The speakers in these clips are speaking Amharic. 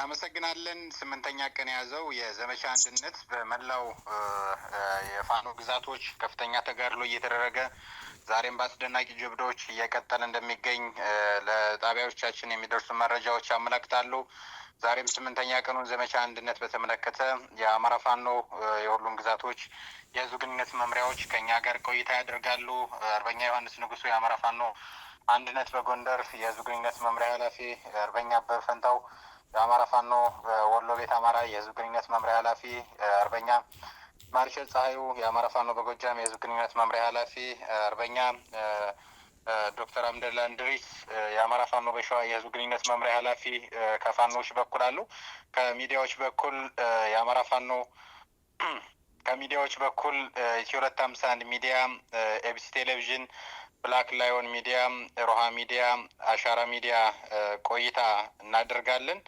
እናመሰግናለን። ስምንተኛ ቀን የያዘው የዘመቻ አንድነት በመላው የፋኖ ግዛቶች ከፍተኛ ተጋድሎ እየተደረገ ዛሬም በአስደናቂ ጀብዶች እየቀጠለ እንደሚገኝ ለጣቢያዎቻችን የሚደርሱ መረጃዎች ያመለክታሉ። ዛሬም ስምንተኛ ቀኑን ዘመቻ አንድነት በተመለከተ የአማራ ፋኖ የሁሉም ግዛቶች የህዝብ ግንኙነት መምሪያዎች ከኛ ጋር ቆይታ ያደርጋሉ። አርበኛ ዮሐንስ ንጉሱ የአማራ ፋኖ አንድነት በጎንደር የህዝብ ግንኙነት መምሪያ ኃላፊ፣ አርበኛ አበበ ፈንታው የአማራ ፋኖ ወሎ ቤት አማራ የህዝብ ግንኙነት መምሪያ ኃላፊ፣ አርበኛ ማርሸል ፀሐዩ የአማራ ፋኖ በጎጃም የህዝብ ግንኙነት መምሪያ ኃላፊ፣ አርበኛ ዶክተር አምደላ እንድሪስ የአማራ ፋኖ በሸዋ የህዝብ ግንኙነት መምሪያ ኃላፊ ከፋኖዎች በኩል አሉ። ከሚዲያዎች በኩል የአማራ ፋኖ ከሚዲያዎች በኩል ኢትዮ 251 ሚዲያ፣ ኤቢሲ ቴሌቪዥን፣ ብላክ ላዮን ሚዲያ፣ ሮሃ ሚዲያ፣ አሻራ ሚዲያ ቆይታ እናደርጋለን።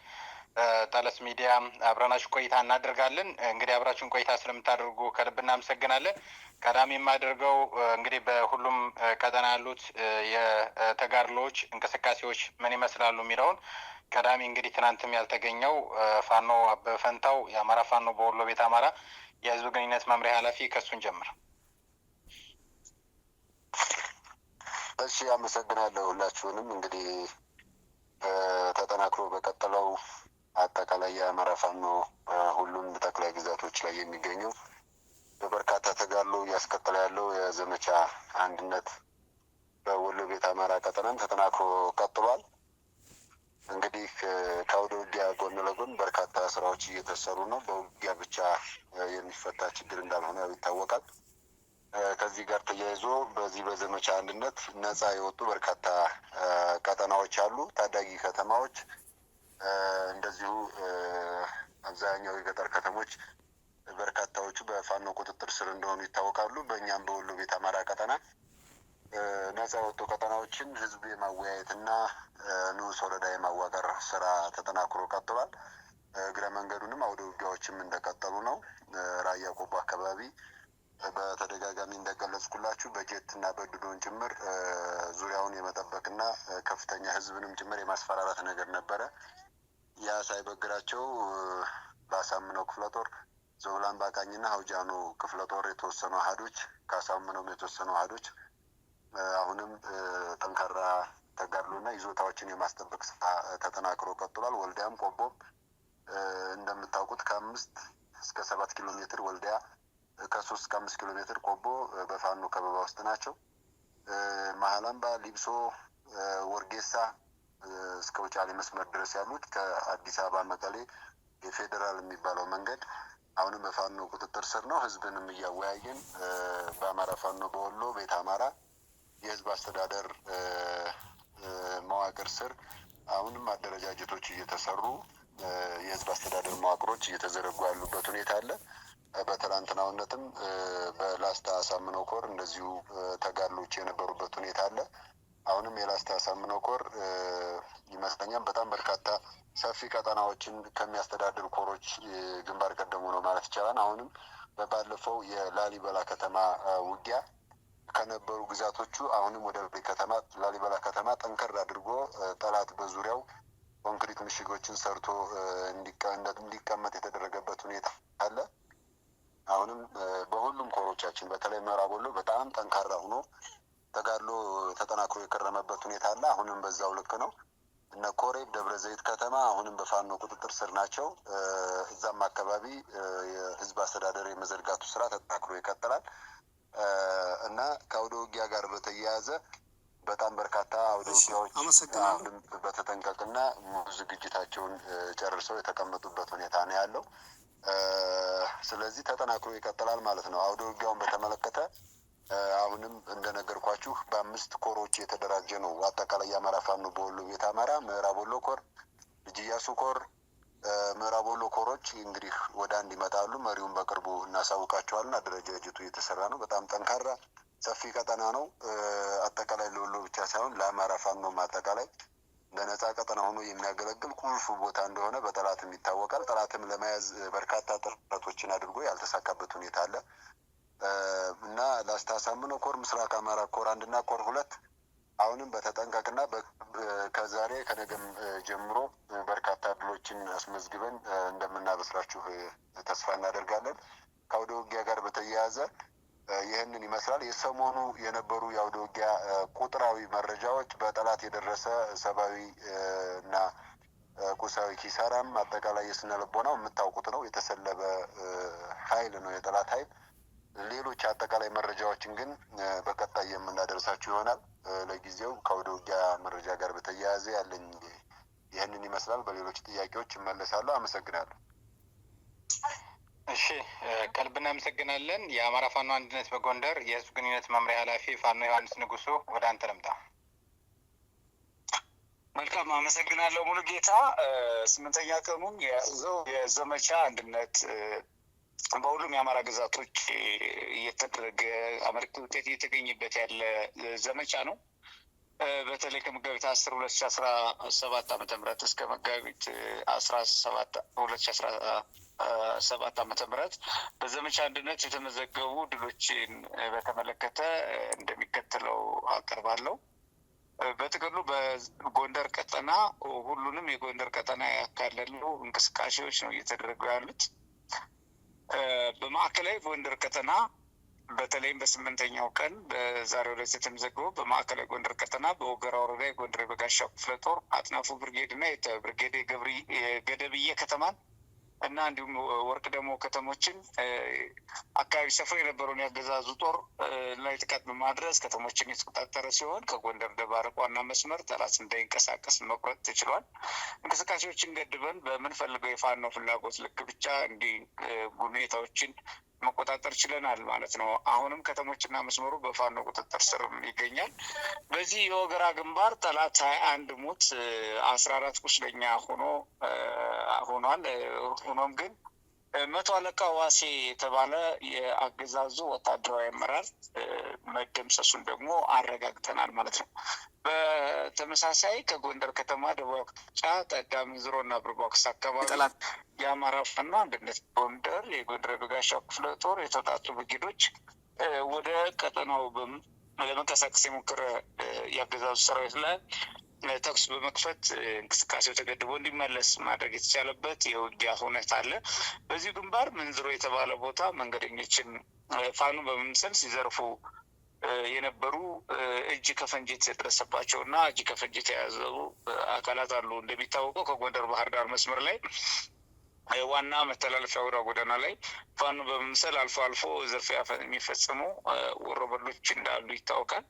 ጠለስ ሚዲያ አብረናችሁ ቆይታ እናደርጋለን። እንግዲህ አብራችሁን ቆይታ ስለምታደርጉ ከልብ እናመሰግናለን። ቀዳሚ የማደርገው እንግዲህ በሁሉም ቀጠና ያሉት የተጋድሎዎች እንቅስቃሴዎች ምን ይመስላሉ የሚለውን ቀዳሚ እንግዲህ ትናንትም ያልተገኘው ፋኖ አበበ ፈንታው የአማራ ፋኖ በወሎ ቤት አማራ የህዝብ ግንኙነት መምሪያ ኃላፊ ከሱን ጀምር። እሺ፣ አመሰግናለሁ ሁላችሁንም። እንግዲህ ተጠናክሮ በቀጠለው አጠቃላይ የአማራ ፋኖ ሁሉም ጠቅላይ ግዛቶች ላይ የሚገኘው በበርካታ ተጋድሎ እያስቀጠለ ያለው የዘመቻ አንድነት በወሎ ቤት አማራ ቀጠናም ተጠናክሮ ቀጥሏል። እንግዲህ ከአውደ ውጊያ ጎን ለጎን በርካታ ስራዎች እየተሰሩ ነው። በውጊያ ብቻ የሚፈታ ችግር እንዳልሆነ ይታወቃል። ከዚህ ጋር ተያይዞ በዚህ በዘመቻ አንድነት ነፃ የወጡ በርካታ ቀጠናዎች አሉ። ታዳጊ ከተማዎች፣ እንደዚሁ አብዛኛው የገጠር ከተሞች በርካታዎቹ በፋኖ ቁጥጥር ስር እንደሆኑ ይታወቃሉ። በእኛም በወሎ ቤት አማራ ቀጠና ነፃ የወጡ ቀጠናዎችን ህዝብ የማወያየትና ንዑስ ወረዳ የማዋቀር ስራ ተጠናክሮ ቀጥሏል። እግረ መንገዱንም አውደ ውጊያዎችም እንደቀጠሉ ነው። ራያ ቆቦ አካባቢ በተደጋጋሚ እንደገለጽኩላችሁ በጀት እና በድሮን ጭምር ዙሪያውን የመጠበቅና ከፍተኛ ህዝብንም ጭምር የማስፈራራት ነገር ነበረ። ያ ሳይበግራቸው በአሳምነው ክፍለ ጦር ዞብላን ባቃኝና ሀውጃኖ ክፍለ ጦር የተወሰኑ አህዶች ከአሳምነውም የተወሰኑ አህዶች አሁንም ጠንካራ ተጋድሎና ይዞታዎችን የማስጠበቅ ስራ ተጠናክሮ ቀጥሏል። ወልዲያም ቆቦም እንደምታውቁት ከ5 እስከ 7 ኪሎ ሜትር ወልዲያ ከ3 እስከ 5 ኪሎ ሜትር ቆቦ በፋኖ ከበባ ውስጥ ናቸው። መሀላምባ፣ ሊብሶ፣ ወርጌሳ እስከ ውጫሌ መስመር ድረስ ያሉት ከአዲስ አበባ መቀሌ የፌዴራል የሚባለው መንገድ አሁንም በፋኖ ቁጥጥር ስር ነው። ህዝብንም እያወያየን በአማራ ፋኖ በወሎ ቤት አማራ የህዝብ አስተዳደር መዋቅር ስር አሁንም አደረጃጀቶች እየተሰሩ የህዝብ አስተዳደር መዋቅሮች እየተዘረጉ ያሉበት ሁኔታ አለ። በትላንትናውነትም በላስታ አሳምነው ኮር እንደዚሁ ተጋድሎች የነበሩበት ሁኔታ አለ። አሁንም የላስታ አሳምነው ኮር ይመስለኛል በጣም በርካታ ሰፊ ቀጠናዎችን ከሚያስተዳድሩ ኮሮች ግንባር ቀደሙ ነው ማለት ይቻላል። አሁንም በባለፈው የላሊበላ ከተማ ውጊያ ከነበሩ ግዛቶቹ አሁንም ወደ ከተማ ላሊበላ ከተማ ጠንከር አድርጎ ጠላት በዙሪያው ኮንክሪት ምሽጎችን ሰርቶ እንዲቀመጥ የተደረገበት ሁኔታ አለ። አሁንም በሁሉም ኮሮቻችን በተለይ ምዕራብ ወሎ በጣም ጠንካራ ሆኖ ተጋድሎ ተጠናክሮ የከረመበት ሁኔታ አለ። አሁንም በዛው ልክ ነው። እነ ኮሬብ፣ ደብረ ዘይት ከተማ አሁንም በፋኖ ቁጥጥር ስር ናቸው። እዛም አካባቢ የህዝብ አስተዳደር የመዘርጋቱ ስራ ተጠናክሮ ይቀጥላል እና ከአውደ ውጊያ ጋር በተያያዘ በጣም በርካታ አውደ ውጊያዎች አሁንም በተጠንቀቅና ዝግጅታቸውን ጨርሰው የተቀመጡበት ሁኔታ ነው ያለው። ስለዚህ ተጠናክሮ ይቀጥላል ማለት ነው። አውደ ውጊያውን በተመለከተ አሁንም እንደነገርኳችሁ በ5 ኮሮች የተደራጀ ነው። አጠቃላይ የአማራ ፋኖ በወሎ ቤት አማራ ምዕራብ ወሎ ኮር፣ ልጅ ኢያሱ ኮር፣ ምዕራብ ወሎ ኮሮች እንግዲህ ወደ አንድ ይመጣሉ። መሪውን በቅርቡ እናሳውቃቸዋለን። አደረጃጀቱ እየተሰራ ነው። በጣም ጠንካራ ሰፊ ቀጠና ነው። አጠቃላይ ለወሎ ብቻ ሳይሆን ለአማራ ፋኖም አጠቃላይ ለነጻ ቀጠና ሆኖ የሚያገለግል ቁልፍ ቦታ እንደሆነ በጠላትም ይታወቃል። ጠላትም ለመያዝ በርካታ ጥረቶችን አድርጎ ያልተሳካበት ሁኔታ አለ እና ላስታ አሳምነው ኮር፣ ምስራቅ አማራ ኮር 1 እና ኮር 2 አሁንም በተጠንቀቅና ከዛሬ ከነገም ጀምሮ በርካታ ድሎችን አስመዝግበን እንደምናበስራችሁ ተስፋ እናደርጋለን። ከአውደ ውጊያ ጋር በተያያዘ ይህንን ይመስላል። የሰሞኑ የነበሩ የአውደ ውጊያ ቁጥራዊ መረጃዎች በጠላት የደረሰ ሰብአዊ እና ቁሳዊ ኪሳራም አጠቃላይ የስነ ልቦናው የምታውቁት ነው። የተሰለበ ኃይል ነው የጠላት ኃይል። ሌሎች አጠቃላይ መረጃዎችን ግን በቀጣይ የምናደርሳችሁ ይሆናል። ለጊዜው ከአውደ ውጊያ መረጃ ጋር በተያያዘ ያለኝ ይህንን ይመስላል። በሌሎች ጥያቄዎች እመለሳለሁ። አመሰግናለሁ። እሺ፣ ከልብ እናመሰግናለን። የአማራ ፋኖ አንድነት በጎንደር የህዝብ ግንኙነት መምሪያ ኃላፊ ፋኖ ዮሐንስ ንጉሱ፣ ወደ አንተ ልምጣ። መልካም፣ አመሰግናለሁ ሙሉ ጌታ። 8ኛ ቀኑን የያዘው የዘመቻ አንድነት በሁሉም የአማራ ግዛቶች እየተደረገ አመርቂ ውጤት እየተገኘበት ያለ ዘመቻ ነው። በተለይ ከመጋቢት 10 2017 ዓመተ ምህረት እስከ መጋቢት 17 2017 ዓመተ ምህረት በዘመቻ አንድነት የተመዘገቡ ድሎችን በተመለከተ እንደሚከተለው አቀርባለሁ። በጥቅሉ በጎንደር ቀጠና ሁሉንም የጎንደር ቀጠና ያካለሉ እንቅስቃሴዎች ነው እየተደረጉ ያሉት። በማዕከላዊ ጎንደር ቀጠና በተለይም በ8ኛው ቀን በዛሬው ዕለት የተመዘገበው በማዕከላዊ ጎንደር ቀጠና በወገራ ወረዳ የጎንደር የበጋሻው ክፍለ ጦር አጥናፉ ብርጌድ እና ብርጌድ ገደብዬ ከተማን እና እንዲሁም ወርቅ ደግሞ ከተሞችን አካባቢ ሰፍሮ የነበረውን ያገዛዙ ጦር ላይ ጥቃት በማድረስ ከተሞችን የተቆጣጠረ ሲሆን ከጎንደር ደባርቅ ዋና መስመር ጠላት እንዳይንቀሳቀስ መቁረጥ ተችሏል። እንቅስቃሴዎችን ገድበን በምንፈልገው የፋኖ ፍላጎት ልክ ብቻ እንዲህ ሁኔታዎችን መቆጣጠር ችለናል ማለት ነው። አሁንም ከተሞችና መስመሩ በፋኖ ቁጥጥር ስር ይገኛል። በዚህ የወገራ ግንባር ጠላት 21 ሙት 14 ቁስለኛ ሆኗል። ሆኖም ግን 100 አለቃ ዋሴ የተባለ የአገዛዙ ወታደራዊ አመራር መደምሰሱን ደግሞ አረጋግጠናል ማለት ነው። በተመሳሳይ ከጎንደር ከተማ ደቡብ አቅጣጫ ጠዳ ምንዝሮ እና ብርቧክስ አካባቢ ጠላት የአማራ ፋኖ አንድነት ጎንደር የጎንደር የበጋሻው ክፍለ ጦር የተውጣጡ ብርጌዶች ወደ ቀጠናው ለመንቀሳቀስ የሞከረ የአገዛዙ ሰራዊት ላይ ተኩስ በመክፈት እንቅስቃሴው ተገድቦ እንዲመለስ ማድረግ የተቻለበት የውጊያ ሁኔታ አለ። በዚህ ግንባር ምንዝሮ የተባለ ቦታ መንገደኞችን ፋኖ በመምሰል ሲዘርፉ የነበሩ እጅ ከፈንጅ የተደረሰባቸው እና እጅ ከፈንጅ የተያዙ አካላት አሉ። እንደሚታወቀው ከጎንደር ባህር ዳር መስመር ላይ ዋና መተላለፊያ ወደ ጎዳና ላይ ፋኖ በመምሰል አልፎ አልፎ ዝርፊያ የሚፈጽሙ ወሮበሎች እንዳሉ ይታወቃል።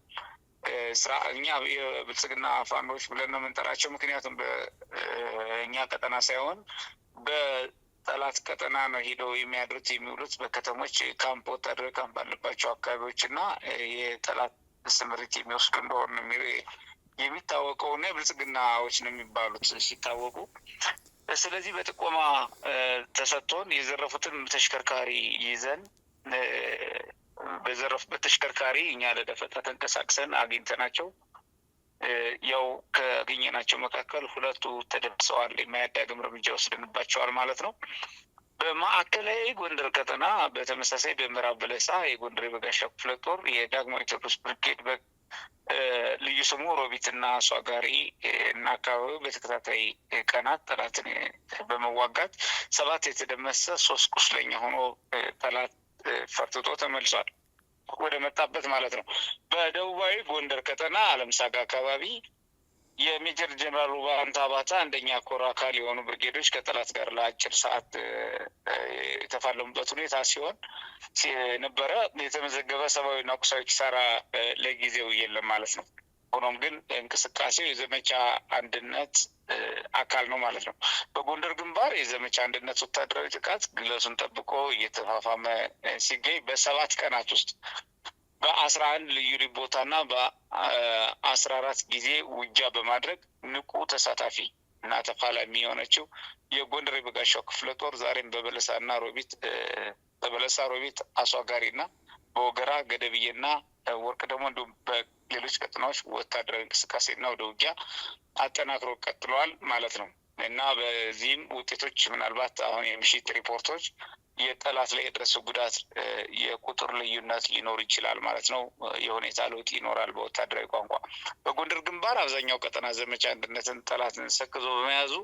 እኛ የብልጽግና ፋኖች ብለን ነው የምንጠራቸው። ምክንያቱም በእኛ ቀጠና ሳይሆን በጠላት ቀጠና ነው ሄደው የሚያድሩት የሚውሉት በከተሞች ካምፕ፣ ወታደራዊ ካምፕ ባለባቸው አካባቢዎች እና የጠላት ስምሪት የሚወስዱ እንደሆነ የሚታወቀው እና የብልጽግናዎች ነው የሚባሉት ሲታወቁ። ስለዚህ በጥቆማ ተሰጥቶን የዘረፉትን ተሽከርካሪ ይዘን በዘረፉበት ተሽከርካሪ እኛ ለደፈጣ ተንቀሳቅሰን አግኝተናቸው ያው ካገኘናቸው መካከል 2 ተደምስሰዋል። የማያዳግም እርምጃ ወስደንባቸዋል ማለት ነው። በማዕከላዊ ጎንደር ቀጠና በተመሳሳይ በምዕራብ በለሳ የጎንደር የበጋሻው ክፍለ ጦር የዳግማዊ ቴዎድሮስ ብርጌድ ልዩ ስሙ ሮቢትና ሷጋሪ እና አካባቢው በተከታታይ ቀናት ጠላትን በመዋጋት 7 የተደመሰ 3 ቁስለኛ ሆኖ ጠላት ፈርጥጦ ተመልሷል ወደ መጣበት ማለት ነው። በደቡባዊ ጎንደር ቀጠና አለምሳጋ አካባቢ የሜጀር ጀነራል ውባንታ ባታ አንደኛ ኮር አካል የሆኑ ብርጌዶች ከጠላት ጋር ለአጭር ሰዓት የተፋለሙበት ሁኔታ ሲሆን ነበረ። የተመዘገበ ሰብአዊና ቁሳዊ ኪሳራ ለጊዜው የለም ማለት ነው። ሆኖም ግን እንቅስቃሴው የዘመቻ አንድነት አካል ነው ማለት ነው። በጎንደር ግንባር የዘመቻ አንድነት ወታደራዊ ጥቃት ግለቱን ጠብቆ እየተፋፋመ ሲገኝ በ7 ቀናት ውስጥ በ11 ልዩ ልዩ ቦታና በ14 ጊዜ ውጊያ በማድረግ ንቁ ተሳታፊ እና ተፋላሚ የሆነችው የጎንደር የበጋሻው ክፍለ ጦር ዛሬም በበለሳ ሮቢት አስዋጋሪና በወገራ ገደብዬና ወርቅ ደግሞ እንዲሁም በሌሎች ቀጠናዎች ወታደራዊ እንቅስቃሴና ወደ ውጊያ አጠናክሮ ቀጥለዋል ማለት ነው እና በዚህም ውጤቶች ምናልባት አሁን የምሽት ሪፖርቶች የጠላት ላይ የደረሰው ጉዳት የቁጥር ልዩነት ሊኖር ይችላል ማለት ነው። የሁኔታ ለውጥ ይኖራል በወታደራዊ ቋንቋ። በጎንደር ግንባር አብዛኛው ቀጠና ዘመቻ አንድነትን ጠላትን ሰክዞ በመያዙ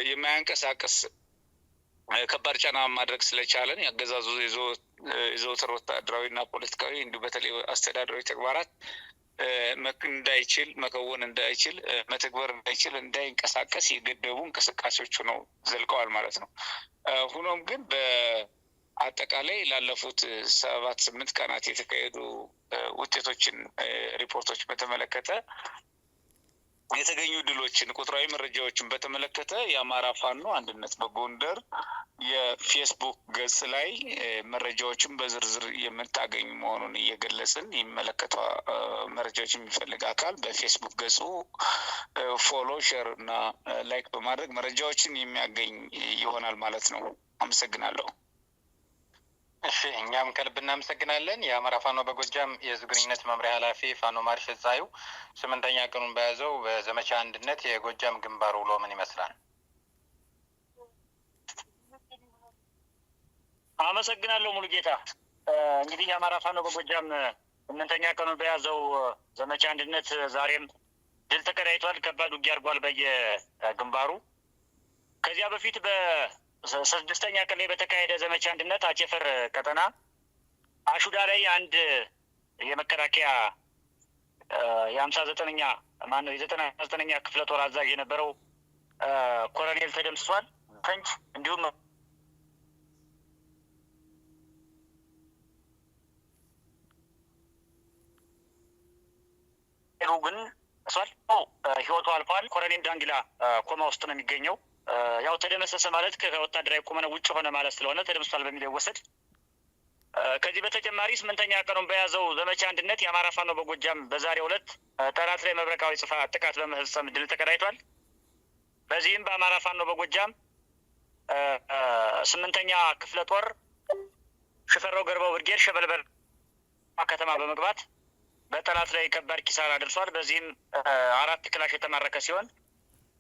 የማያንቀሳቀስ ከባድ ጫና ማድረግ ስለቻለን ያገዛዙ የዘወትር ወታደራዊና ፖለቲካዊ እንዲሁ በተለይ አስተዳደራዊ ተግባራት እንዳይችል መከወን እንዳይችል መተግበር እንዳይችል እንዳይንቀሳቀስ የገደቡ እንቅስቃሴዎቹ ነው ዘልቀዋል ማለት ነው። ሆኖም ግን በአጠቃላይ ላለፉት 7-8 ቀናት የተካሄዱ ውጤቶችን ሪፖርቶች በተመለከተ የተገኙ ድሎችን ቁጥራዊ መረጃዎችን በተመለከተ የአማራ ፋኖ አንድነት በጎንደር የፌስቡክ ገጽ ላይ መረጃዎችን በዝርዝር የምታገኙ መሆኑን እየገለጽን የሚመለከተው መረጃዎች የሚፈልግ አካል በፌስቡክ ገጹ ፎሎ፣ ሼር እና ላይክ በማድረግ መረጃዎችን የሚያገኝ ይሆናል ማለት ነው። አመሰግናለሁ። እሺ፣ እኛም ከልብ እናመሰግናለን። የአማራ ፋኖ በጎጃም የህዝብ ግንኙነት መምሪያ ኃላፊ ፋኖ ማርሽ ጻዩ 8ኛ ቀኑን በያዘው በዘመቻ አንድነት የጎጃም ግንባር ውሎ ምን ይመስላል? አመሰግናለሁ ሙሉጌታ። እንግዲህ የአማራ ፋኖ በጎጃም 8ኛ ቀኑን በያዘው ዘመቻ አንድነት ዛሬም ድል ተቀዳጅቷል። ከባድ ውጊያ አድርጓል በየግንባሩ። ከዚያ በፊት በ6ኛ ቀን ላይ በተካሄደ ዘመቻ አንድነት አቸፈር ቀጠና አሹዳ ላይ አንድ የመከላከያ የ59ኛ ማነው የ99ኛ ክፍለ ጦር አዛዥ የነበረው ኮሎኔል ተደምስሷል። ፈንጅ እንዲሁም ግን ህይወቱ አልፏል። ኮሎኔል ዳንግላ ኮማ ውስጥ ነው የሚገኘው። ያው ተደመሰሰ ማለት ከወታደራዊ ቁመና ውጭ ሆነ ማለት ስለሆነ ተደምስሷል በሚል ይወሰድ። ከዚህ በተጨማሪ 8ኛ ቀኑን በያዘው ዘመቻ አንድነት የአማራ ፋኖ በጎጃም በዛሬው ዕለት ጠላት ላይ መብረቃዊ ጥቃት በመፈጸም ድል ተቀዳጅቷል። በዚህም በአማራ ፋኖ በጎጃም 8ኛ ክፍለ ጦር ሽፈራው ገርባው ብርጌድ ሸበልበል ከተማ በመግባት በጠላት ላይ ከባድ ኪሳራ ደርሷል። በዚህም 4 ክላሽ የተማረከ ሲሆን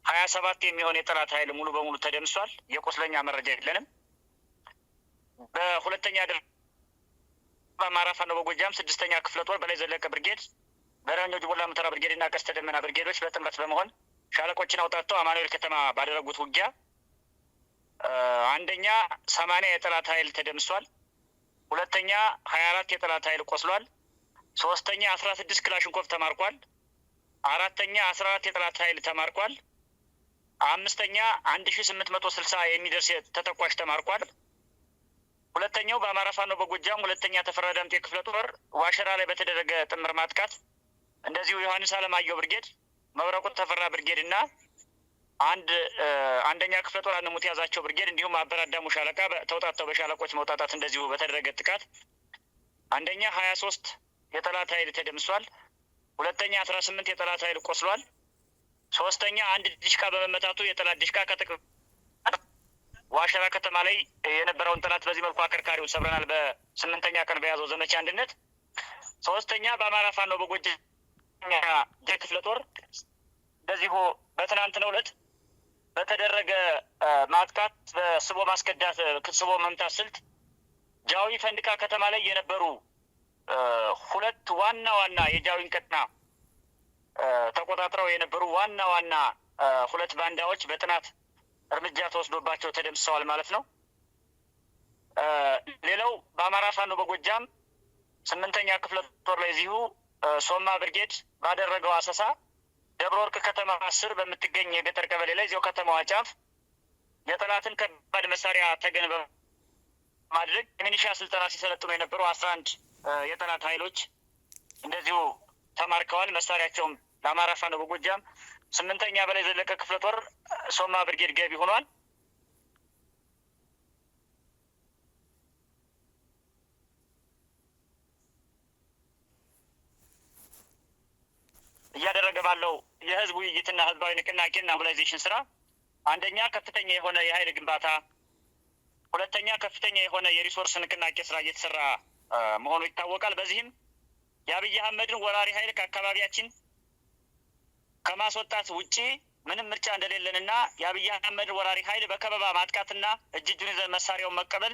27 የሚሆን የጠላት ኃይል ሙሉ በሙሉ ተደምሷል። የቆስለኛ መረጃ የለንም። በሁለተኛ በአማራ ፋኖ በጎጃም 6ኛ ክፍለ ጦር በላይ ዘለቀ ብርጌድ፣ በረኞ ጅቦላ ሙተራ ብርጌድ እና ቀስተ ደመና ብርጌዶች በጥምረት በመሆን ሻለቆችን አውጣተው አማኑኤል ከተማ ባደረጉት ውጊያ አንደኛ 80 የጠላት ኃይል ተደምሷል። ሁለተኛ 24 የጠላት ኃይል ቆስሏል። ሶስተኛ 16 ክላሽንኮቭ ተማርኳል። አራተኛ 14 የጠላት ኃይል ተማርኳል። አምስተኛ 1860 የሚደርስ ተተኳሽ ተማርኳል። ሁለተኛው በአማራ ፋኖ በጎጃም 2ኛ ተፈራ ዳምጤ ክፍለ ጦር ዋሸራ ላይ በተደረገ ጥምር ማጥቃት እንደዚሁ ዮሐንስ አለማየሁ ብርጌድ፣ መብረቁ ተፈራ ብርጌድ እና አንደኛ ክፍለ ጦር አንሙት ያዛቸው ብርጌድ እንዲሁም አበራዳሙ ሻለቃ ተውጣተው በሻለቆች መውጣጣት እንደዚሁ በተደረገ ጥቃት አንደኛ 23 የጠላት ኃይል ተደምሷል። ሁለተኛ 18 የጠላት ኃይል ቆስሏል። ሶስተኛ 1 ዲሽቃ በመመታቱ የጠላት ዲሽቃ ዋሸራ ከተማ ላይ የነበረውን ጠላት በዚህ መልኩ አከርካሪውን ሰብረናል። በ8ኛ ቀን በያዘው ዘመቻ አንድነት ሶስተኛ በአማራ ፋኖ በጎጃም ክፍለ ጦር እንደዚሁ በትናንትናው ዕለት በተደረገ ማጥቃት በስቦ ማስከዳት ስቦ መምታት ስልት ጃዊ ፈንድቃ ከተማ ላይ የነበሩ 2 ዋና የጃዊን ቀጠና ተቆጣጥረው የነበሩ ዋና 2 ባንዳዎች በጥናት እርምጃ ተወስዶባቸው ተደምስሰዋል ማለት ነው። ሌላው በአማራ ፋኖ በጎጃም 8ኛ ክፍለ ጦር ላይ እዚሁ ሶማ ብርጌድ ባደረገው አሰሳ ደብረ ወርቅ ከተማ 10 በምትገኝ የገጠር ቀበሌ ላይ እዚያው ከተማዋ ጫፍ የጠላትን ከባድ መሳሪያ ተገን በማድረግ የሚኒሻ ስልጠና ሲሰለጥኑ የነበሩ 11 የጠላት ኃይሎች እንደዚሁ ተማርከዋል። መሳሪያቸውም ለአማራ ፋኖ በጎጃም 8ኛ በላይ ዘለቀ ክፍለ ጦር ሶማ ብርጌድ ገቢ ሆኗል። እያደረገ ባለው የህዝብ ውይይትና ህዝባዊ ንቅናቄና ሞቢላይዜሽን ስራ አንደኛ ከፍተኛ የሆነ የኃይል ግንባታ፣ ሁለተኛ ከፍተኛ የሆነ የሪሶርስ ንቅናቄ ስራ እየተሰራ መሆኑ ይታወቃል። በዚህም የአብይ አህመድን ወራሪ ኃይል ከአካባቢያችን ከማስወጣት ውጪ ምንም ምርጫ እንደሌለንና የአብይ አህመድ ወራሪ ኃይል በከበባ ማጥቃትና እጁን ይዘን መሳሪያውን መቀበል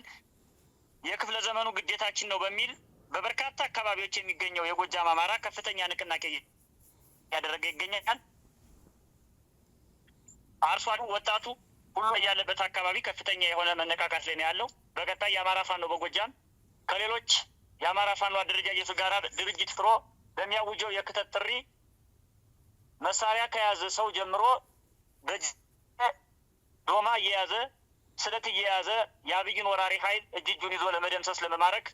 የክፍለ ዘመኑ ግዴታችን ነው በሚል በበርካታ አካባቢዎች የሚገኘው የጎጃም አማራ ከፍተኛ ንቅናቄ ያደረገ ይገኛል። አርሶ አደሩ፣ ወጣቱ ሁሉ ያለበት አካባቢ ከፍተኛ የሆነ መነቃቃት ላይ ነው ያለው። በቀጣይ የአማራ ፋኖ በጎጃም ከሌሎች የአማራ ፋኖ አደረጃጀቱ ጋር ድርጅት ፍሮ በሚያውጀው የክተት ጥሪ መሳሪያ ከያዘ ሰው ጀምሮ ዶማ እየያዘ ስለት እየያዘ የአብይን ወራሪ ኃይል እጁን ይዞ ለመደምሰስ ለመማረክ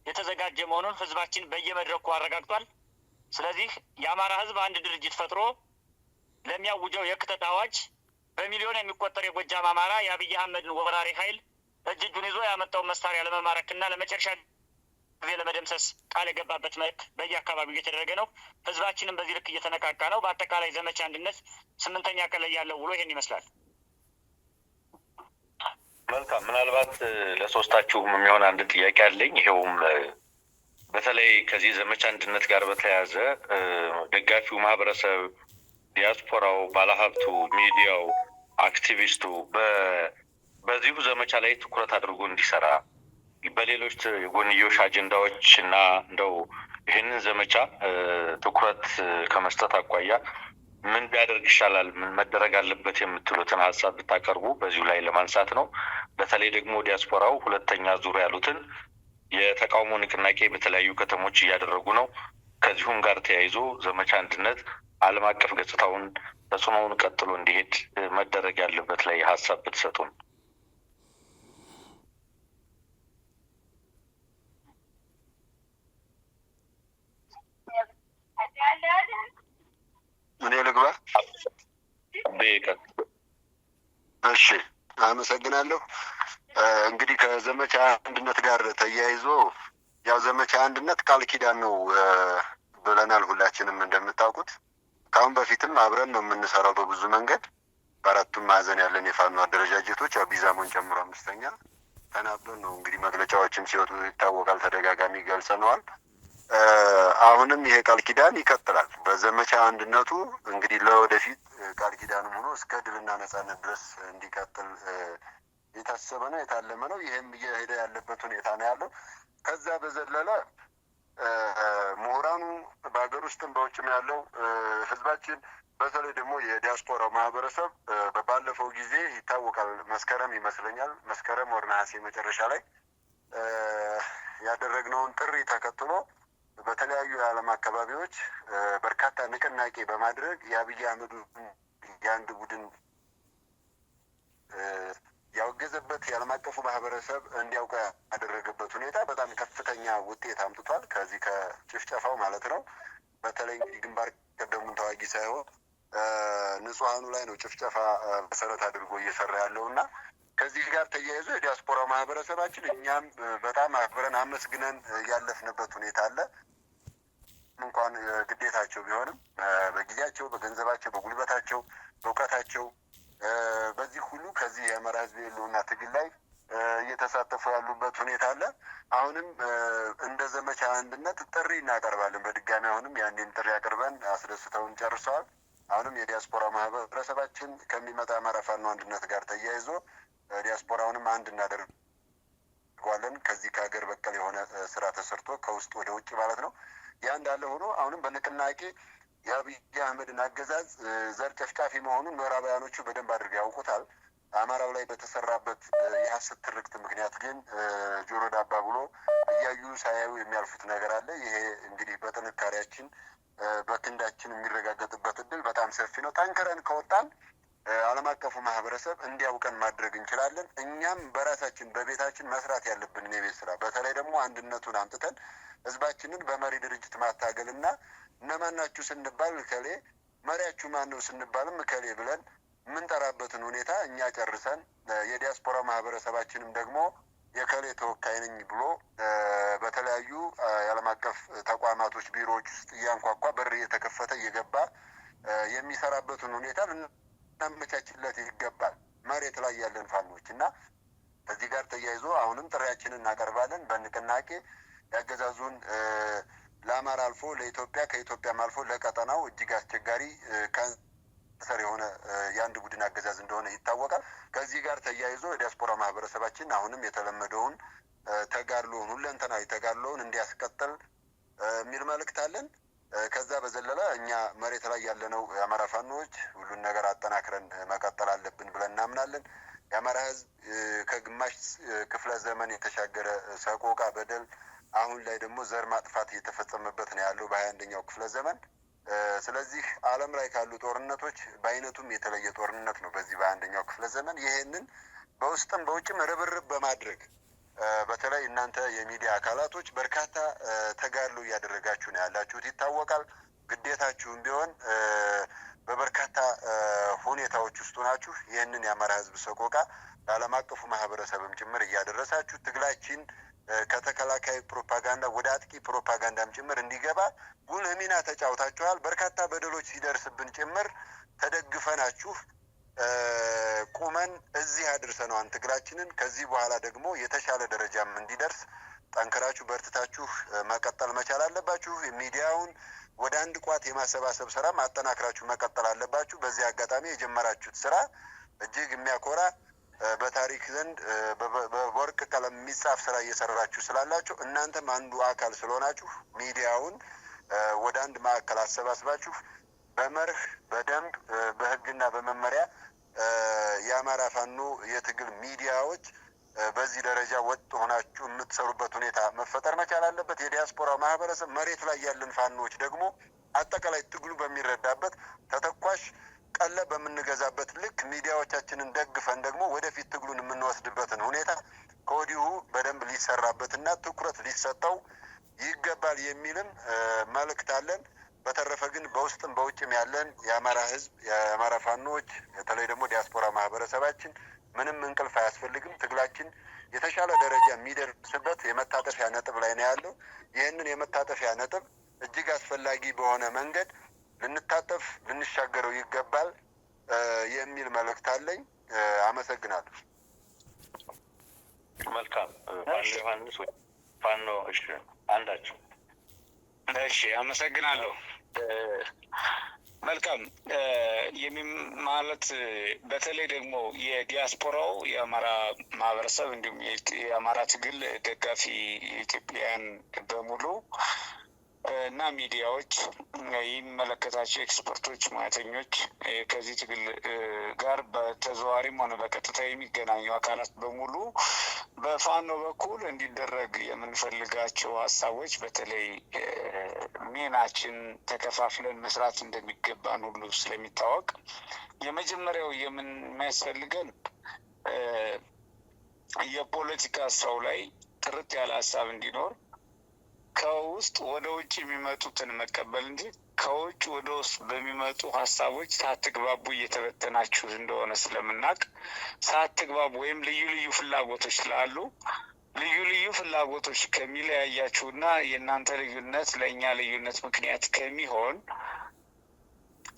የተዘጋጀ መሆኑን ህዝባችን በየመድረኩ አረጋግጧል። ስለዚህ የአማራ ህዝብ አንድ ድርጅት ፈጥሮ ለሚያውጀው የክተት አዋጅ በሚሊዮን የሚቆጠር የጎጃም አማራ የአብይ አህመድን ወራሪ ኃይል እጁን ይዞ ያመጣውን መሳሪያ ለመማረክና ለመጨረሻ ጊዜ ለመደምሰስ ቃል የገባበት መልክ በየአካባቢው እየተደረገ ነው። ህዝባችንም በዚህ ልክ እየተነቃቃ ነው። በአጠቃላይ ዘመቻ አንድነት 8ኛ ቀን ላይ ያለው ውሎ ይሄን ይመስላል። መልካም። ምናልባት ለሶስታችሁም የሚሆን አንድ ጥያቄ አለኝ። ይሄውም በተለይ ከዚህ ዘመቻ አንድነት ጋር በተያያዘ ደጋፊው ማህበረሰብ፣ ዲያስፖራው፣ ባለሀብቱ፣ ሚዲያው፣ አክቲቪስቱ በዚሁ ዘመቻ ላይ ትኩረት አድርጎ እንዲሰራ በሌሎች የጎንዮሽ አጀንዳዎች እና እንደው ይህንን ዘመቻ ትኩረት ከመስጠት አኳያ ምን ቢያደርግ ይሻላል፣ ምን መደረግ አለበት የምትሉትን ሀሳብ ብታቀርቡ በዚሁ ላይ ለማንሳት ነው። በተለይ ደግሞ ዲያስፖራው ሁለተኛ ዙር ያሉትን የተቃውሞ ንቅናቄ በተለያዩ ከተሞች እያደረጉ ነው። ከዚሁም ጋር ተያይዞ ዘመቻ አንድነት ዓለም አቀፍ ገጽታውን ተጽዕኖውን ቀጥሎ እንዲሄድ መደረግ ያለበት ላይ ሀሳብ ብትሰጡን። ምን ልግባ? እሺ፣ አመሰግናለሁ። እንግዲህ ከዘመቻ አንድነት ጋር ተያይዞ ያው ዘመቻ አንድነት ቃል ኪዳን ነው ብለናል። ሁላችንም እንደምታውቁት ከአሁን በፊትም አብረን ነው የምንሰራው በብዙ መንገድ በአራቱም ማዕዘን ያለን የፋኖ አደረጃጀቶች ያው ቢዛሞን ጨምሮ 5ኛ ተናበን ነው እንግዲህ መግለጫዎችም ሲወጡ ይታወቃል። ተደጋጋሚ ገልጸነዋል። አሁንም ይሄ ቃል ኪዳን ይቀጥላል። በዘመቻ አንድነቱ እንግዲህ ለወደፊት ቃል ኪዳንም ሆኖ እስከ ድልና ነጻነት ድረስ እንዲቀጥል የታሰበ ነው፣ የታለመ ነው። ይህም እየሄደ ያለበት ሁኔታ ነው ያለው። ከዛ በዘለለ ምሁራኑ በሀገር ውስጥም በውጭም ያለው ህዝባችን በተለይ ደግሞ የዲያስፖራው ማህበረሰብ ባለፈው ጊዜ ይታወቃል፣ መስከረም ይመስለኛል መስከረም ወር ነሐሴ መጨረሻ ላይ ያደረግነውን ጥሪ ተከትሎ በተለያዩ የዓለም አካባቢዎች በርካታ ንቅናቄ በማድረግ የአብይ አህመድ የአንድ ቡድን ያወገዘበት የዓለም አቀፉ ማህበረሰብ እንዲያውቀ ያደረገበት ሁኔታ በጣም ከፍተኛ ውጤት አምጥቷል። ከዚህ ከጭፍጨፋው ማለት ነው። በተለይ እንግዲህ ግንባር ቀደሙን ተዋጊ ሳይሆን ንጹሐኑ ላይ ነው ጭፍጨፋ መሰረት አድርጎ እየሰራ ያለው እና ከዚህ ጋር ተያይዞ የዲያስፖራ ማህበረሰባችን እኛም በጣም አክብረን አመስግነን ያለፍንበት ሁኔታ አለ። እንኳን ግዴታቸው ቢሆንም በጊዜያቸው፣ በገንዘባቸው፣ በጉልበታቸው፣ በእውቀታቸው በዚህ ሁሉ ከዚህ የአማራ ህዝብ የህልውና ትግል ላይ እየተሳተፉ ያሉበት ሁኔታ አለ። አሁንም እንደ ዘመቻ አንድነት ጥሪ እናቀርባለን። በድጋሚ አሁንም ያንን ጥሪ አቅርበን አስደስተውን ጨርሰዋል። አሁንም የዲያስፖራ ማህበረሰባችን ከሚመጣ አማራ ፋኖ አንድነት ጋር ተያይዞ ዲያስፖራውንም አንድ እናደርገዋለን። ከዚህ ከሀገር በቀል የሆነ ስራ ተሰርቶ ከውስጥ ወደ ውጭ ማለት ነው። ያ እንዳለ ሆኖ አሁንም በንቅናቄ የአብይ አህመድን አገዛዝ ዘር ጨፍጫፊ መሆኑን ምዕራባውያኖቹ በደንብ አድርገው ያውቁታል። አማራው ላይ በተሰራበት የሀሰት ትርክት ምክንያት ግን ጆሮ ዳባ ብሎ እያዩ ሳያዩ የሚያልፉት ነገር አለ። ይሄ እንግዲህ በጥንካሬያችን በክንዳችን የሚረጋገጥበት እድል በጣም ሰፊ ነው። ጠንክረን ከወጣን ዓለም አቀፉ ማህበረሰብ እንዲያውቀን ማድረግ እንችላለን። እኛም በራሳችን በቤታችን መስራት ያለብንን የቤት ስራ በተለይ ደግሞ አንድነቱን አምጥተን ህዝባችንን በመሪ ድርጅት ማታገልና እነማን ናችሁ ስንባል እከሌ፣ መሪያችሁ ማን ነው ስንባልም እከሌ ብለን የምንጠራበትን ሁኔታ እኛ ጨርሰን የዲያስፖራ ማህበረሰባችንም ደግሞ የከሌ ተወካይ ነኝ ብሎ በተለያዩ የዓለም አቀፍ ተቋማቶች ቢሮዎች ውስጥ እያንኳኳ በር እየተከፈተ እየገባ የሚሰራበትን ሁኔታ ልናመቻችለት ይገባል። መሬት ላይ ያለን ፋኖች እና ከዚህ ጋር ተያይዞ አሁንም ጥሪያችንን እናቀርባለን። በንቅናቄ ያገዛዙን ለአማራ አልፎ ለኢትዮጵያ ከኢትዮጵያም አልፎ ለቀጠናው እጅግ አስቸጋሪ ሰር የሆነ የአንድ ቡድን አገዛዝ እንደሆነ ይታወቃል። ከዚህ ጋር ተያይዞ የዲያስፖራ ማህበረሰባችን አሁንም የተለመደውን ተጋድሎውን ሁለንተናዊ ተጋድሎውን እንዲያስቀጥል የሚል መልእክት አለን። ከዛ በዘለለ እኛ መሬት ላይ ያለነው የአማራ ፋኖዎች ሁሉን ነገር አጠናክረን መቀጠል አለብን ብለን እናምናለን። የአማራ ህዝብ ከግማሽ ክፍለ ዘመን የተሻገረ ሰቆቃ፣ በደል አሁን ላይ ደግሞ ዘር ማጥፋት እየተፈጸመበት ነው ያለው በ21ኛው ክፍለ ዘመን። ስለዚህ ዓለም ላይ ካሉ ጦርነቶች በአይነቱም የተለየ ጦርነት ነው በዚህ በ21ኛው ክፍለ ዘመን። ይሄንን በውስጥም በውጭም ርብርብ በማድረግ በተለይ እናንተ የሚዲያ አካላቶች በርካታ ተጋድሎ እያደረጋችሁ ነው ያላችሁት ይታወቃል። ግዴታችሁም ቢሆን በበርካታ ሁኔታዎች ውስጥ ናችሁ ይህንን የአማራ ህዝብ ሰቆቃ ለዓለም አቀፉ ማህበረሰብም ጭምር እያደረሳችሁ ትግላችን ከተከላካይ ፕሮፓጋንዳ ወደ አጥቂ ፕሮፓጋንዳም ጭምር እንዲገባ ጉልህ ሚና ተጫውታችኋል። በርካታ በደሎች ሲደርስብን ጭምር ተደግፈናችሁ ቁመን እዚህ አድርሰነዋል ትግላችንን። ከዚህ በኋላ ደግሞ የተሻለ ደረጃም እንዲደርስ ጠንክራችሁ በርትታችሁ መቀጠል መቻል አለባችሁ። ሚዲያውን ወደ አንድ ቋት የማሰባሰብ ስራ ማጠናክራችሁ መቀጠል አለባችሁ። በዚህ አጋጣሚ የጀመራችሁት ስራ እጅግ የሚያኮራ በታሪክ ዘንድ በወርቅ ቀለም የሚጻፍ ስራ እየሰራችሁ ስላላችሁ እናንተም አንዱ አካል ስለሆናችሁ ሚዲያውን ወደ አንድ ማዕከል አሰባስባችሁ በመርህ በደንብ በህግና በመመሪያ የአማራ ፋኖ የትግል ሚዲያዎች በዚህ ደረጃ ወጥ ሆናችሁ የምትሰሩበት ሁኔታ መፈጠር መቻል አለበት። የዲያስፖራው ማህበረሰብ መሬት ላይ ያለን ፋኖዎች ደግሞ አጠቃላይ ትግሉ በሚረዳበት ተተኳሽ ቀለብ በምንገዛበት ልክ ሚዲያዎቻችንን ደግፈን ደግሞ ወደፊት ትግሉን የምንወስድበትን ሁኔታ ከወዲሁ በደንብ ሊሰራበትና ትኩረት ሊሰጠው ይገባል የሚልም መልእክት አለን። በተረፈ ግን በውስጥም በውጭም ያለን የአማራ ህዝብ የአማራ ፋኖዎች በተለይ ደግሞ ዲያስፖራ ማህበረሰባችን ምንም እንቅልፍ አያስፈልግም። ትግላችን የተሻለ ደረጃ የሚደርስበት የመታጠፊያ ነጥብ ላይ ነው ያለው። ይህንን የመታጠፊያ ነጥብ እጅግ አስፈላጊ በሆነ መንገድ ልንታጠፍ ልንሻገረው ይገባል የሚል መልእክት አለኝ። አመሰግናለሁ። መልካም ፋኖ ዮሐንስ ፋኖ እሺ፣ አንዳችሁ እሺ፣ አመሰግናለሁ። መልካም ማለት በተለይ ደግሞ የዲያስፖራው የአማራ ማህበረሰብ እንዲሁም የአማራ ትግል ደጋፊ ኢትዮጵያውያን በሙሉ እና ሚዲያዎች የሚመለከታቸው ኤክስፐርቶች፣ ሙያተኞች ከዚህ ትግል ጋር በተዘዋዋሪም ሆነ በቀጥታ የሚገናኙ አካላት በሙሉ በፋኖ በኩል እንዲደረግ የምንፈልጋቸው ሀሳቦች በተለይ ሚናችን ተከፋፍለን መስራት እንደሚገባን ሁሉ ስለሚታወቅ የመጀመሪያው የሚያስፈልገን የፖለቲካ ስራው ላይ ጥርት ያለ ሀሳብ እንዲኖር ከውስጥ ወደ ውጭ የሚመጡትን መቀበል እንጂ ከውጭ ወደ ውስጥ በሚመጡ ሀሳቦች ሳትግባቡ እየተበተናችሁ እንደሆነ ስለምናውቅ ሳትግባቡ ወይም ልዩ ልዩ ፍላጎቶች ስላሉ ልዩ ልዩ ፍላጎቶች ከሚለያያችሁና የእናንተ ልዩነት ለእኛ ልዩነት ምክንያት ከሚሆን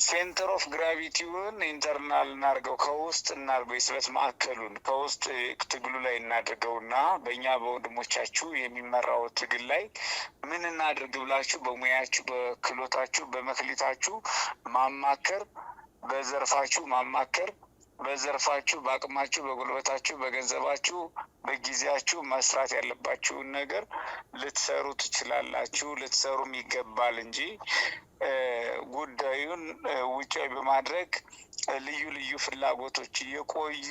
ሴንተር ኦፍ ግራቪቲውን ኢንተርናል እናድርገው፣ ከውስጥ እናድርገው፣ የስበት ማዕከሉን ከውስጥ ትግሉ ላይ እናድርገውና በእኛ በወንድሞቻችሁ የሚመራው ትግል ላይ ምን እናድርግ ብላችሁ በሙያችሁ፣ በክህሎታችሁ፣ በመክሊታችሁ ማማከር፣ በዘርፋችሁ ማማከር፣ በዘርፋችሁ፣ በአቅማችሁ፣ በጉልበታችሁ፣ በገንዘባችሁ፣ በጊዜያችሁ መስራት ያለባችሁን ነገር ልትሰሩ ትችላላችሁ፣ ልትሰሩም ይገባል እንጂ ጉዳዩን ውጫዊ በማድረግ ልዩ ልዩ ፍላጎቶች የቆዩ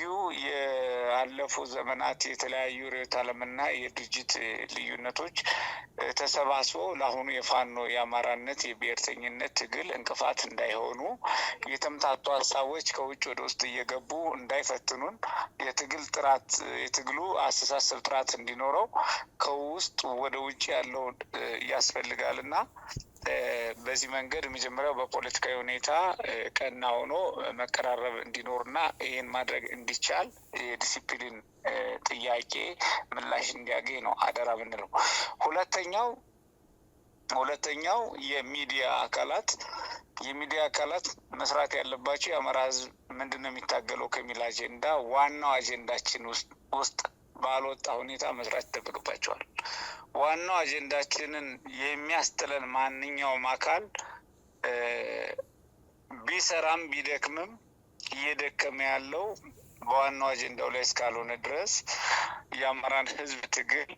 ያለፉ ዘመናት የተለያዩ ርዕዮተ ዓለምና የድርጅት ልዩነቶች ተሰባስበው ለአሁኑ የፋኖ የአማራነት የብሔርተኝነት ትግል እንቅፋት እንዳይሆኑ የተምታቱ ሀሳቦች ከውጭ ወደ ውስጥ እየገቡ እንዳይፈትኑን የትግል ጥራት የትግሉ አስተሳሰብ ጥራት እንዲኖረው ከውስጥ ወደ ውጭ ያለውን ያስፈልጋልና በዚህ መንገድ የመጀመሪያው በፖለቲካዊ ሁኔታ ቀና ሆኖ መቀራረብ እንዲኖርና ይህን ማድረግ እንዲቻል የዲሲፕሊን ጥያቄ ምላሽ እንዲያገኝ ነው አደራ ምንለው። ሁለተኛው የሚዲያ አካላት መስራት ያለባቸው የአማራ ሕዝብ ምንድን ነው የሚታገለው ከሚል አጀንዳ ዋናው አጀንዳችን ውስጥ ባልወጣ ሁኔታ መስራት ይጠበቅባቸዋል። ዋናው አጀንዳችንን የሚያስጥለን ማንኛውም አካል ቢሰራም ቢደክምም እየደከመ ያለው በዋናው አጀንዳው ላይ እስካልሆነ ድረስ የአማራን ህዝብ ትግል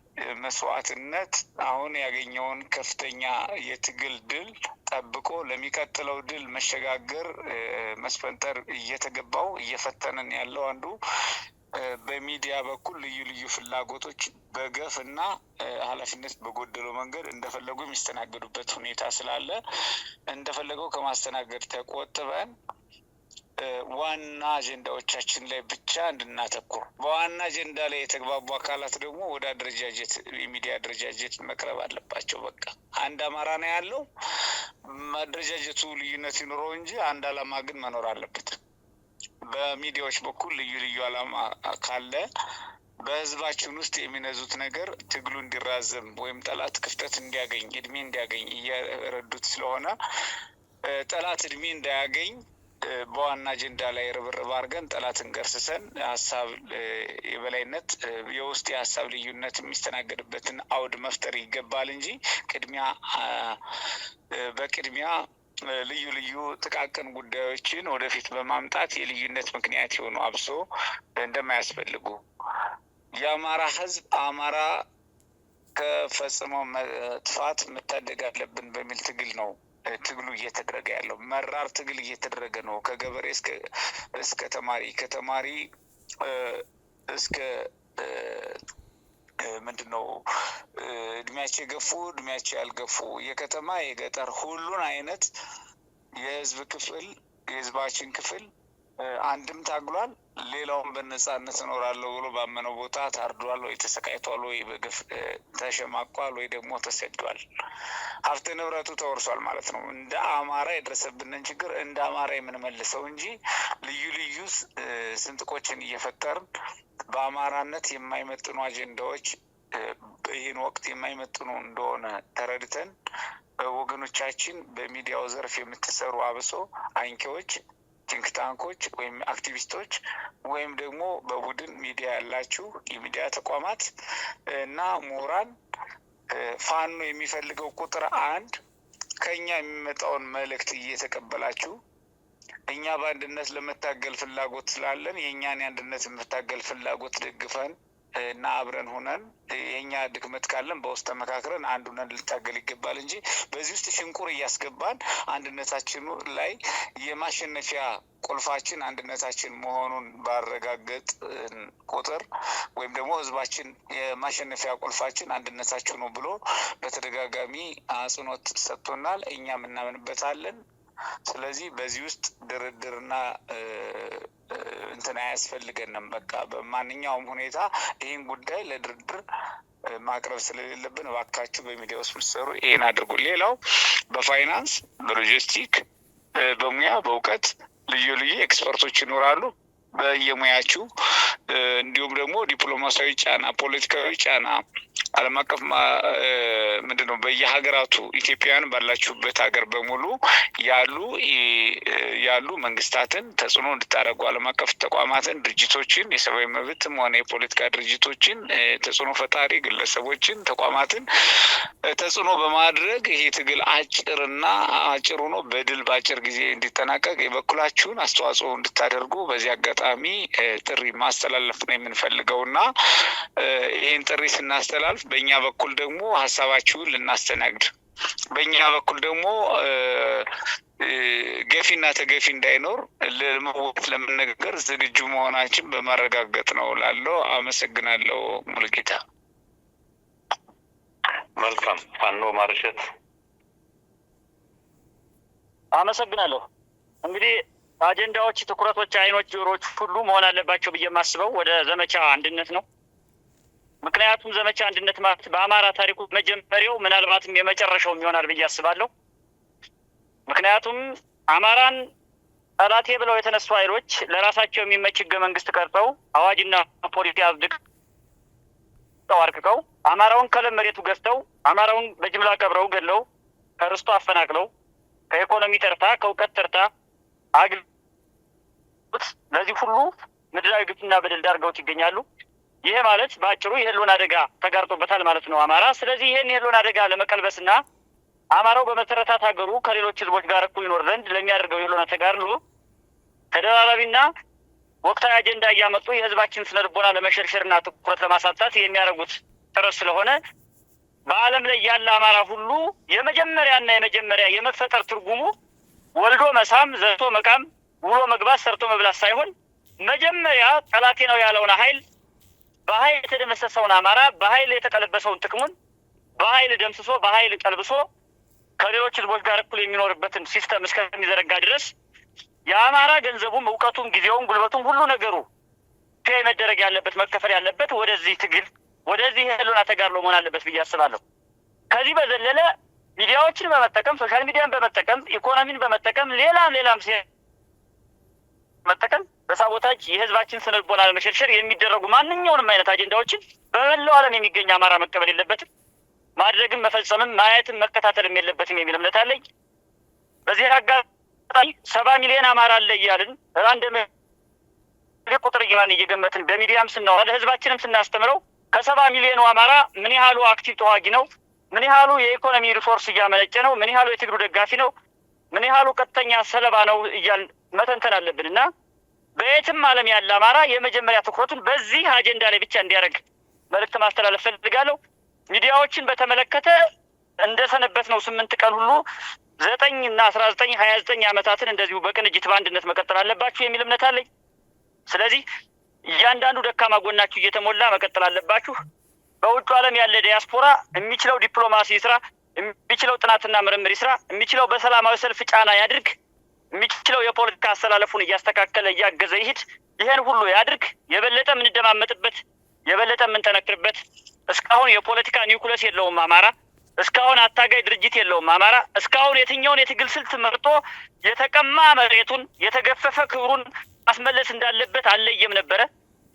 መስዋዕትነት አሁን ያገኘውን ከፍተኛ የትግል ድል ጠብቆ ለሚቀጥለው ድል መሸጋገር መስፈንጠር እየተገባው እየፈተነን ያለው አንዱ በሚዲያ በኩል ልዩ ልዩ ፍላጎቶች በገፍ እና ኃላፊነት በጎደለው መንገድ እንደፈለጉ የሚስተናገዱበት ሁኔታ ስላለ እንደፈለገው ከማስተናገድ ተቆጥበን ዋና አጀንዳዎቻችን ላይ ብቻ እንድናተኩር፣ በዋና አጀንዳ ላይ የተግባቡ አካላት ደግሞ ወደ አደረጃጀት የሚዲያ አደረጃጀት መቅረብ አለባቸው። በቃ አንድ አማራ ነው ያለው። አደረጃጀቱ ልዩነት ይኑረው እንጂ አንድ አላማ ግን መኖር አለበት። በሚዲያዎች በኩል ልዩ ልዩ አላማ ካለ በህዝባችን ውስጥ የሚነዙት ነገር ትግሉ እንዲራዘም ወይም ጠላት ክፍተት እንዲያገኝ እድሜ እንዲያገኝ እየረዱት ስለሆነ ጠላት እድሜ እንዳያገኝ በዋና አጀንዳ ላይ ርብርብ አድርገን ጠላትን ገርስሰን ሀሳብ የበላይነት የውስጥ የሀሳብ ልዩነት የሚስተናገድበትን አውድ መፍጠር ይገባል እንጂ በቅድሚያ ልዩ ልዩ ጥቃቅን ጉዳዮችን ወደፊት በማምጣት የልዩነት ምክንያት የሆኑ አብሶ እንደማያስፈልጉ የአማራ ህዝብ አማራ ከፈጽመው መጥፋት መታደግ አለብን በሚል ትግል ነው ትግሉ እየተደረገ ያለው። መራር ትግል እየተደረገ ነው። ከገበሬ እስከ ተማሪ፣ ከተማሪ እስከ ምንድነው እድሜያቸው የገፉ እድሜያቸው ያልገፉ፣ የከተማ የገጠር ሁሉን አይነት የህዝብ ክፍል የህዝባችን ክፍል አንድም ታግሏል፣ ሌላውን በነጻነት እኖራለሁ ብሎ ባመነው ቦታ ታርዷል ወይ ተሰቃይቷል ወይ በግፍ ተሸማቋል ወይ ደግሞ ተሰዷል። ሀብት ንብረቱ ተወርሷል ማለት ነው። እንደ አማራ የደረሰብንን ችግር እንደ አማራ የምንመልሰው እንጂ ልዩ ልዩ ስንጥቆችን እየፈጠርን በአማራነት የማይመጥኑ አጀንዳዎች ይህን ወቅት የማይመጥኑ እንደሆነ ተረድተን ወገኖቻችን በሚዲያው ዘርፍ የምትሰሩ አብሶ አንቂዎች፣ ቲንክ ታንኮች ወይም አክቲቪስቶች ወይም ደግሞ በቡድን ሚዲያ ያላችሁ የሚዲያ ተቋማት እና ምሁራን ፋኖ የሚፈልገው ቁጥር አንድ ከኛ የሚመጣውን መልእክት እየተቀበላችሁ እኛ በአንድነት ለመታገል ፍላጎት ስላለን የእኛን የአንድነት የመታገል ፍላጎት ደግፈን እና አብረን ሆነን የኛ ድክመት ካለን በውስጥ ተመካክረን አንድ ሆነን ልታገል ይገባል እንጂ በዚህ ውስጥ ሽንቁር እያስገባን አንድነታችን ላይ የማሸነፊያ ቁልፋችን አንድነታችን መሆኑን ባረጋገጥ ቁጥር ወይም ደግሞ ህዝባችን የማሸነፊያ ቁልፋችን አንድነታችሁ ነው ብሎ በተደጋጋሚ አጽንኦት ሰጥቶናል። እኛም እናምንበታለን። ስለዚህ በዚህ ውስጥ ድርድርና እንትን አያስፈልገንም። በቃ በማንኛውም ሁኔታ ይህን ጉዳይ ለድርድር ማቅረብ ስለሌለብን እባካችሁ በሚዲያ ውስጥ ምትሰሩ ይህን አድርጉ። ሌላው በፋይናንስ፣ በሎጂስቲክ፣ በሙያ በእውቀት ልዩ ልዩ ኤክስፐርቶች ይኖራሉ በየሙያችሁ። እንዲሁም ደግሞ ዲፕሎማሲያዊ ጫና፣ ፖለቲካዊ ጫና፣ ዓለም አቀፍ ምንድነው በየሀገራቱ ኢትዮጵያውያን ባላችሁበት ሀገር በሙሉ ያሉ መንግስታትን ተጽዕኖ እንድታደርጉ ዓለም አቀፍ ተቋማትን፣ ድርጅቶችን፣ የሰብአዊ መብትም ሆነ የፖለቲካ ድርጅቶችን፣ ተጽዕኖ ፈጣሪ ግለሰቦችን፣ ተቋማትን ተጽዕኖ በማድረግ ይሄ ትግል አጭር ሆኖ በድል በአጭር ጊዜ እንዲጠናቀቅ የበኩላችሁን አስተዋጽኦ እንድታደርጉ በዚህ አጋጣሚ ጥሪ ማስተላለፍ ነው የምንፈልገው እና ይህን ጥሪ ስናስተላልፍ በእኛ በኩል ደግሞ ሀሳባችሁን ልናስተናግድ፣ በእኛ በኩል ደግሞ ገፊና ተገፊ እንዳይኖር ለመወት ለመነጋገር ዝግጁ መሆናችን በማረጋገጥ ነው ላለው። አመሰግናለሁ። ሙሉጌታ። መልካም። ፋኖ ማርሸት። አመሰግናለሁ። እንግዲህ አጀንዳዎች፣ ትኩረቶች፣ አይኖች፣ ጆሮች ሁሉ መሆን አለባቸው ብዬ የማስበው ወደ ዘመቻ አንድነት ነው። ምክንያቱም ዘመቻ አንድነት ማለት በአማራ ታሪኩ መጀመሪያው ምናልባትም የመጨረሻውም ይሆናል ብዬ አስባለሁ። ምክንያቱም አማራን ጠላቴ ብለው የተነሱ ኃይሎች ለራሳቸው የሚመች ህገ መንግስት ቀርጸው አዋጅና ፖሊሲ አርቅቀው አማራውን ከለመሬቱ ገዝተው አማራውን በጅምላ ቀብረው ገለው ከርስቱ አፈናቅለው ከኢኮኖሚ ተርታ ከእውቀት ተርታ ለዚህ ሁሉ ምድራዊ ግፍና በደል ዳርገውት ይገኛሉ። ይሄ ማለት በአጭሩ የህልውና አደጋ ተጋርጦበታል ማለት ነው አማራ። ስለዚህ ይህን የህልውና አደጋ ለመቀልበስና አማራው በመሰረታት ሀገሩ ከሌሎች ህዝቦች ጋር እኩል ይኖር ዘንድ ለሚያደርገው የህልውና ተጋድሎ ተደራራቢና ወቅታዊ አጀንዳ እያመጡ የህዝባችን ስነ ልቦና ለመሸርሸርና ትኩረት ለማሳጣት የሚያደርጉት ጥረት ስለሆነ በዓለም ላይ ያለ አማራ ሁሉ የመጀመሪያና የመጀመሪያ የመፈጠር ትርጉሙ ወልዶ መሳም፣ ዘርቶ መቃም፣ ውሎ መግባት፣ ሰርቶ መብላት ሳይሆን መጀመሪያ ጠላቴ ነው ያለውን ኃይል በኃይል የተደመሰሰውን አማራ በኃይል የተቀለበሰውን ጥቅሙን በኃይል ደምስሶ በኃይል ቀልብሶ ከሌሎች ህዝቦች ጋር እኩል የሚኖርበትን ሲስተም እስከሚዘረጋ ድረስ የአማራ ገንዘቡም እውቀቱም ጊዜውም ጉልበቱም ሁሉ ነገሩ ፔይ መደረግ ያለበት መከፈል ያለበት ወደዚህ ትግል ወደዚህ የህልውና ተጋድሎ መሆን አለበት ብዬ አስባለሁ። ከዚህ በዘለለ ሚዲያዎችን በመጠቀም ሶሻል ሚዲያን በመጠቀም ኢኮኖሚን በመጠቀም ሌላም መጠቀም በሳቦታጅ የህዝባችን ስነ ልቦና ለመሸርሸር የሚደረጉ ማንኛውንም አይነት አጀንዳዎችን በመላው ዓለም የሚገኝ አማራ መቀበል የለበትም። ማድረግም መፈጸምም ማየትም መከታተልም የለበትም የሚል እምነት አለኝ። በዚህ አጋጣሚ 70 ሚሊዮን አማራ አለ እያልን ራንደም ቁጥር እየገመትን በሚዲያም ስናወራ ለህዝባችንም ስናስተምረው ከ70 ሚሊዮኑ አማራ ምን ያህሉ አክቲቭ ተዋጊ ነው? ምን ያህሉ የኢኮኖሚ ሪሶርስ እያመነጨ ነው? ምን ያህሉ የትግሉ ደጋፊ ነው? ምን ያህሉ ቀጥተኛ ሰለባ ነው እያልን መተንተን አለብን እና በየትም ዓለም ያለ አማራ የመጀመሪያ ትኩረቱን በዚህ አጀንዳ ላይ ብቻ እንዲያደርግ መልዕክት ማስተላለፍ ፈልጋለሁ። ሚዲያዎችን በተመለከተ እንደሰነበት ነው 8 ቀን ሁሉ 9 እና 19 29 ዓመታትን እንደዚሁ በቅንጅት በአንድነት መቀጠል አለባችሁ የሚል እምነት አለኝ። ስለዚህ እያንዳንዱ ደካማ ጎናችሁ እየተሞላ መቀጠል አለባችሁ። በውጭ ዓለም ያለ ዲያስፖራ የሚችለው ዲፕሎማሲ ስራ፣ የሚችለው ጥናትና ምርምር ስራ፣ የሚችለው በሰላማዊ ሰልፍ ጫና ያድርግ፣ የሚችለው የፖለቲካ አስተላለፉን እያስተካከለ እያገዘ ይሂድ። ይሄን ሁሉ ያድርግ። የበለጠ የምንደማመጥበት የበለጠ የምንጠነክርበት እስካሁን የፖለቲካ ኒውክለስ የለውም አማራ። እስካሁን አታጋይ ድርጅት የለውም አማራ። እስካሁን የትኛውን የትግል ስልት መርጦ የተቀማ መሬቱን የተገፈፈ ክብሩን ማስመለስ እንዳለበት አለየም ነበረ።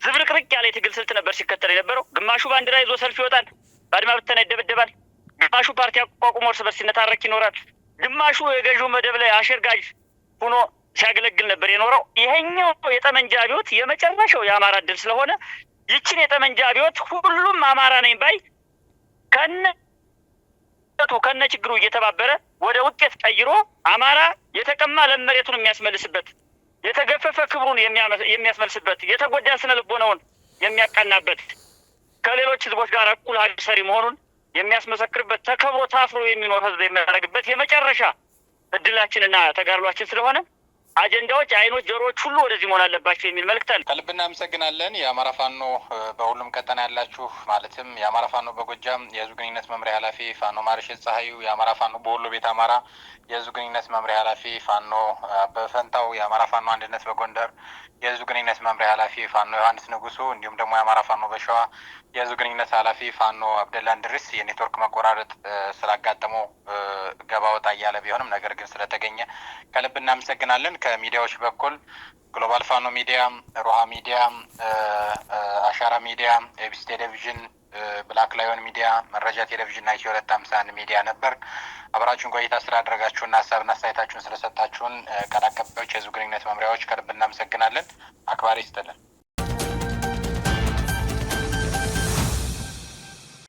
ዝብርቅርቅ ያለ የትግል ስልት ነበር ሲከተል የነበረው። ግማሹ ባንዲራ ይዞ ሰልፍ ይወጣል፣ በአድማ ብተና ይደበደባል። ግማሹ ፓርቲ አቋቁሞ እርስ በርስ ሲነታረክ ይኖራል። ግማሹ የገዢው መደብ ላይ አሸርጋጅ ሆኖ ሲያገለግል ነበር የኖረው። ይሄኛው የጠመንጃ አብዮት የመጨረሻው የአማራ ድል ስለሆነ ይችን የጠመንጃ አብዮት ሁሉም አማራ ነኝ ባይ ከነ ችግሩ እየተባበረ ወደ ውጤት ቀይሮ አማራ የተቀማ ለም መሬቱን የሚያስመልስበት፣ የተገፈፈ ክብሩን የሚያስመልስበት፣ የተጎዳ ስነ ልቦናውን የሚያቃናበት፣ ከሌሎች ህዝቦች ጋር እኩል ሀገር ሰሪ መሆኑን የሚያስመሰክርበት፣ ተከብሮ ታፍሮ የሚኖር ህዝብ የሚያደርግበት የመጨረሻ እድላችንና ተጋድሏችን ስለሆነ አጀንዳዎች፣ አይኖች፣ ጆሮዎች ሁሉ ወደዚህ መሆን አለባቸው የሚል መልእክት አለ። ከልብ እናመሰግናለን። የአማራ ፋኖ በሁሉም ቀጠና ያላችሁ ማለትም የአማራ ፋኖ በጎጃም የህዝብ ግንኙነት መምሪያ ኃላፊ ፋኖ ማርሸት ፀሐዩ፣ የአማራ ፋኖ በወሎ ቤት አማራ የህዝብ ግንኙነት መምሪያ ኃላፊ ፋኖ በፈንታው፣ የአማራ ፋኖ አንድነት በጎንደር የህዝብ ግንኙነት መምሪያ ኃላፊ ፋኖ ዮሐንስ ንጉሱ፣ እንዲሁም ደግሞ የአማራ ፋኖ በሸዋ የህዝብ ግንኙነት ኃላፊ ፋኖ አብደላ እንድሪስ የኔትወርክ መቆራረጥ ስላጋጠመው ገባ ወጣ እያለ ቢሆንም ነገር ግን ስለተገኘ ከልብ እናመሰግናለን። ከሚዲያዎች በኩል ግሎባል ፋኖ ሚዲያ፣ ሮሃ ሚዲያ፣ አሻራ ሚዲያ፣ ኤቢሲ ቴሌቪዥን፣ ብላክ ላዮን ሚዲያ፣ መረጃ ቴሌቪዥን እና ኢትዮ 251 ሚዲያ ነበር። አብራችሁን ቆይታ ስላደረጋችሁና ሀሳብና አስተያየታችሁን ስለሰጣችሁን ቃል አቀባዮች፣ የህዝብ ግንኙነት መምሪያዎች ከልብ እናመሰግናለን። አክባሪ ይስጥልን።